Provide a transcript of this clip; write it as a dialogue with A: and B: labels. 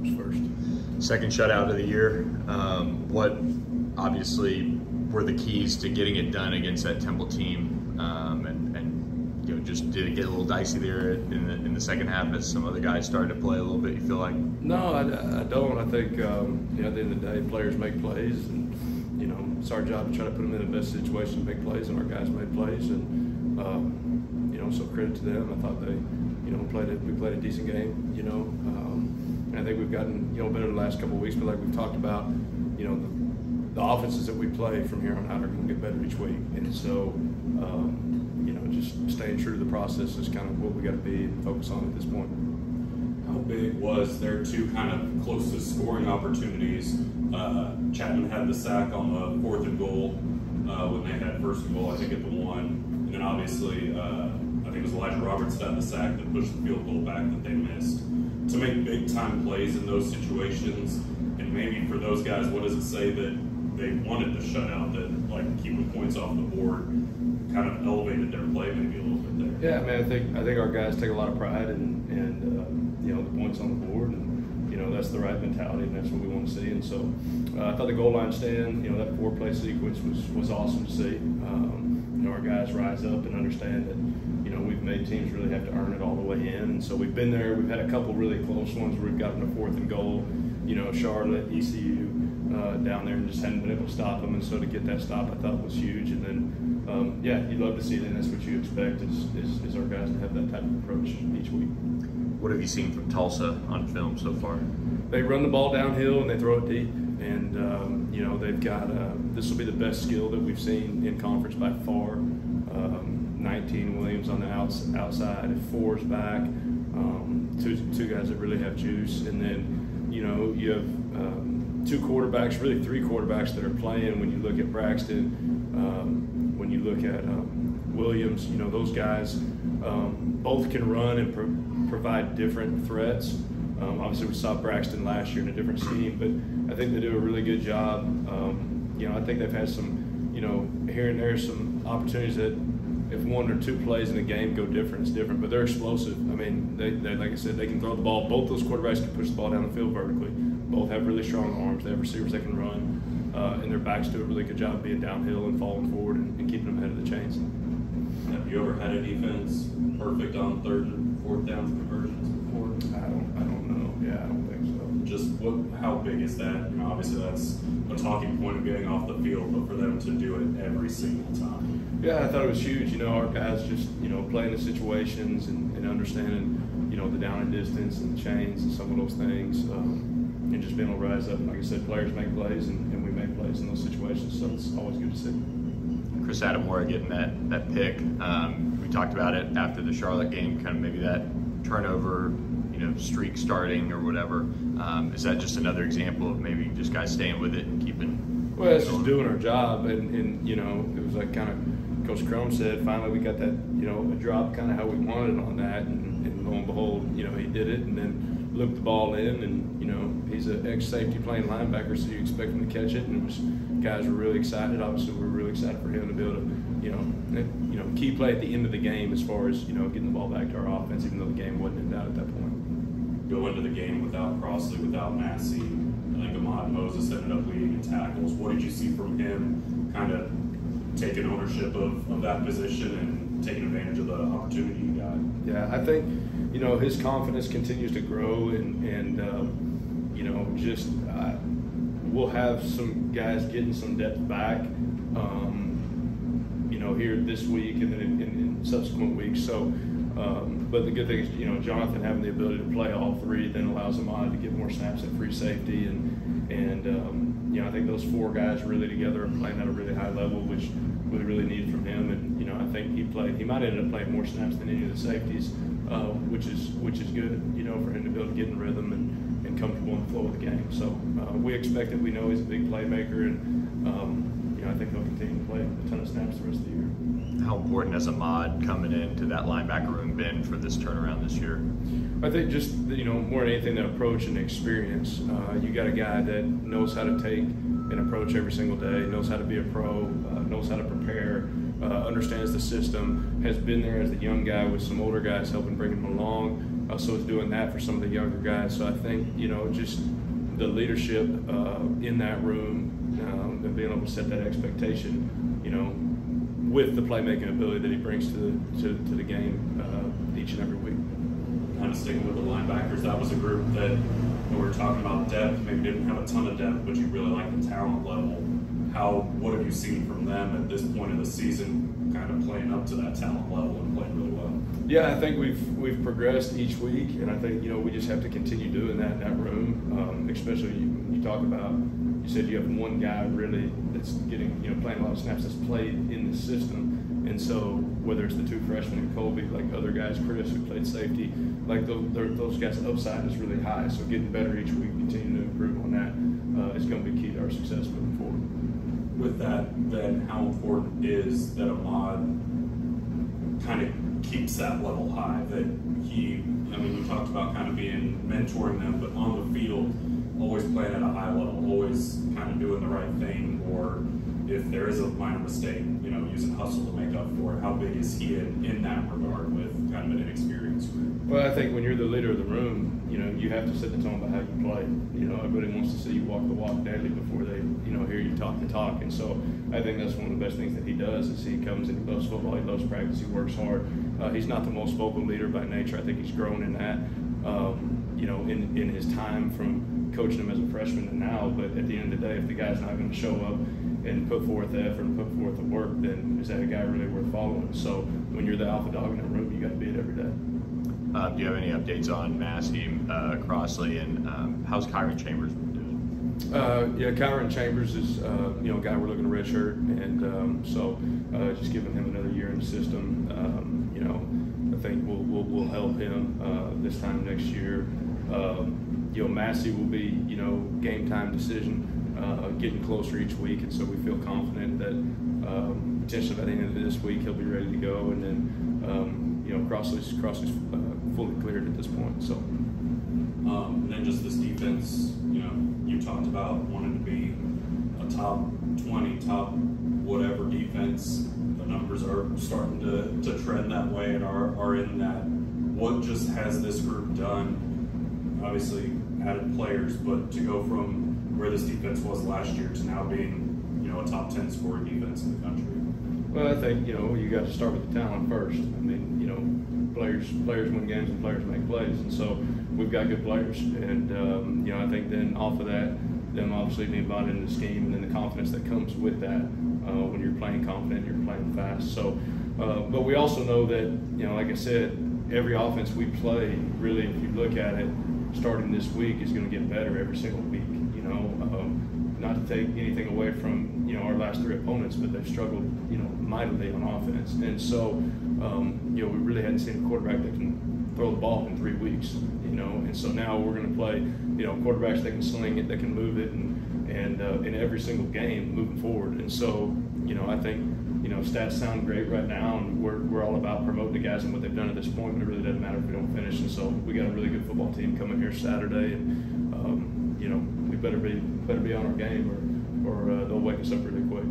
A: comes first.
B: Second shutout of the year. What obviously were the keys to getting it done against that Temple team? And you know, just did it get a little dicey there in the second half as some other guys started to play a little bit? You feel like?
A: No, I don't. I think at the end of the day, players make plays, and it's our job to try to put them in the best situation to make plays, and our guys made plays, and so credit to them. I thought they we played a decent game, and I think we've gotten better the last couple of weeks. But like we've talked about, the offenses that we play from here on out are going to get better each week, and so just staying true to the process is kind of what we got to be and focus on at this point.
C: How big was their two kind of closest scoring opportunities? Chapman had the sack on the 4th and goal when they had 1st and goal, I think at the 1, and then obviously I think it was Elijah Roberts that had the sack that pushed the field goal back that they missed. To make big time plays in those situations, and maybe for those guys, what does it say that they wanted the shutout, that like keeping points off the board kind of elevated their play maybe a little bit there?
A: Yeah, man, I think our guys take a lot of pride in the points on the board, and that's the right mentality, and that's what we want to see. And so I thought the goal line stand, that 4-play sequence was awesome to see. Our guys rise up and understand that we've made teams really have to earn it all the way in, and so we've been there. We've had a couple really close ones where we've gotten a 4th and goal, Charlotte, ECU down there, and just hadn't been able to stop them. And so to get that stop, I thought was huge. And then you'd love to see it, and that's what you expect is our guys to have that type of approach each week.
B: What have you seen from Tulsa on film so far?
A: They run the ball downhill and they throw it deep, and they've got this will be the best skill that we've seen in conference by far. 19 Williams on the outside, 4's back, two guys that really have juice, and then you have 2 quarterbacks, really 3 quarterbacks that are playing. When you look at Braxton, when you look at Williams, those guys both can run and provide different threats. Obviously, we saw Braxton last year in a different scheme, but I think they do a really good job. I think they've had some, here and there, some opportunities that if 1 or 2 plays in a game go different, it's different. But they're explosive. I mean, they like I said, they can throw the ball. Both those quarterbacks can push the ball down the field vertically. Both have really strong arms. They have receivers that can run, and their backs do a really good job being downhill and falling forward and keeping them ahead of the chains.
C: Have you ever had a defense perfect on 3rd and 4th downs conversions before?
A: I don't know. Yeah, I don't think so.
C: Just how big is that? Obviously that's a talking point of getting off the field, but for them to do it every single time.
A: Yeah, I thought it was huge. Our guys just playing the situations and understanding the down and distance and the chains and some of those things, and just being able to rise up. And like I said, players make plays and we make plays in those situations, so it's always good to see.
B: Chris Adamora getting that pick. We talked about it after the Charlotte game, kind of maybe that turnover, streak starting or whatever. Is that just another example of maybe just guys staying with it and keeping?
A: Well, it's just doing our job, and it was like kind of Coach Crum said. Finally, we got that a drop kind of how we wanted on that, and lo and behold, he did it, and then looped the ball in, and he's an ex-safety playing linebacker, so you expect him to catch it, and guys were really excited. Obviously, we were really excited for him to be able to key play at the end of the game as far as getting the ball back to our offense, even though the game wasn't in doubt at that point.
C: Go into the game without Crossley, without Massey. I think Ahmad Moses ended up leading in tackles. What did you see from him kind of taking ownership of that position and taking advantage of the opportunity he got?
A: Yeah, I think, his confidence continues to grow, and we'll have some guys getting some depth back, here this week and then in subsequent weeks. So, but the good thing is, Jonathan having the ability to play all 3 then allows him to get more snaps at free safety, and I think those 4 guys really together are playing at a really high level, which we really needed from him. And I think he might end up playing more snaps than any of the safeties, which is good, for him to be able to get in rhythm and comfortable in the flow of the game. So we expect it. We know he's a big playmaker, and I think he'll continue to play a ton of snaps the rest of the year.
B: How important has Ahmad coming into that linebacker room been for this turnaround this year?
A: I think just, more than anything, the approach and the experience. You got a guy that knows how to take an approach every single day, knows how to be a pro, knows how to prepare, understands the system, has been there as the young guy with some older guys helping bring him along, So it's doing that for some of the younger guys. So I think, you know, just the leadership in that room and being able to set that expectation, you know, with the playmaking ability that he brings to the game each and every week.
C: Kind of sticking with the linebackers, that was a group that, when we were talking about depth, maybe didn't have a ton of depth, but you really like the talent level. What have you seen from them at this point in the season, kind of playing up to that talent level and playing really well?
A: Yeah, I think we've progressed each week, and I think, you know, we just have to continue doing that in that room. Especially when you talk about, you said you have one guy really that's getting, you know, playing a lot of snaps that's played in the system, and so whether it's the two freshmen and Colby, like other guys, Chris who played safety, like those guys' upside is really high. So getting better each week, continuing to improve on that is going to be key to our success moving forward.
C: With that, then how important is that Ahmad kind of keeps that level high? That he, I mean, we talked about kind of mentoring them, but on the field, always playing at a high level, always kind of doing the right thing, or if there is a minor mistake, you know, using hustle to make up for it. How big is he in that regard with kind of an inexperienced group?
A: Well, I think when you're the leader of the room, you know, you have to set the tone by how you play. You know, everybody wants to see you walk the walk daily before they, you know, hear you talk the talk. And so I think that's one of the best things that he does is he comes and he loves football, he loves practice, he works hard. He's not the most vocal leader by nature. I think he's grown in that, you know, in his time from coaching him as a freshman to now. But at the end of the day, if the guy's not going to show up and put forth the effort and put forth the work, then is that a guy really worth following? So when you're the alpha dog in that room, you got to be it every day.
B: Do you have any updates on Massey, Crossley, and how's Kyron Chambers doing?
A: Yeah, Kyron Chambers is you know, a guy we're looking to redshirt, and so just giving him another year in the system. You know, I think we'll help him this time next year. You know, Massey will be, you know, game time decision, getting closer each week, and so we feel confident that potentially by the end of this week he'll be ready to go, and then you know, Crossley's fully cleared at this point. So,
C: and then just this defense, you know, you talked about wanting to be a top 20, top whatever defense. The numbers are starting to trend that way and are in that. What just has this group done? Obviously added players, but to go from where this defense was last year to now being, you know, a top 10 scoring defense in the country.
A: Well, I think, you know, you got to start with the talent first. I mean, you know, players win games and players make plays, and so we've got good players. And you know, I think then off of that, them obviously being bought into the scheme, and then the confidence that comes with that when you're playing confident, you're playing fast. So, but we also know that, you know, like I said, every offense we play, really, if you look at it, starting this week is going to get better every single week. You know, not to take anything away from, you know, our last three opponents, but they've struggled, you know, mightily on offense. And so, you know, we really hadn't seen a quarterback that can throw the ball in 3 weeks, you know. And so now we're going to play, you know, quarterbacks that can sling it, that can move it, and in every single game moving forward. And so, you know, I think, you know, stats sound great right now, and we're all about promoting the guys and what they've done at this point, but it really doesn't matter if we don't finish. And so we got a really good football team coming here Saturday, and you know, we better be on our game, or they'll wake us up really quick.